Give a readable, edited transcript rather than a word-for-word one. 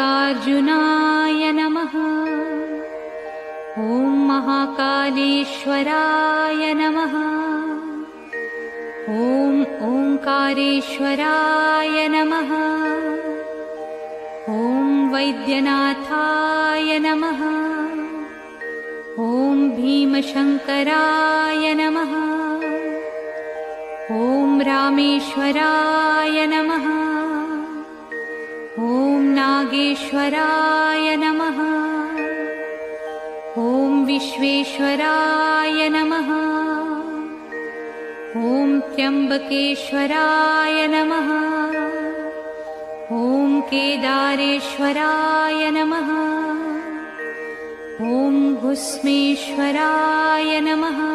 मल्लिकार्जुनाय नमः। ॐ महाकालेश्वराय नमः। ॐ ओंकारेश्वराय नमः। ॐ वैद्यनाथाय नमः। ॐ भीमशंकराय नमः। ॐ रामेश्वराय नमः। ॐ नागेश्वराय नमः। ॐ विश्वेश्वराय नमः। ॐ त्र्यंबकेश्वराय नमः। ॐ केदारेश्वराय नमः। ॐ भुस्मेश्वराय नमः।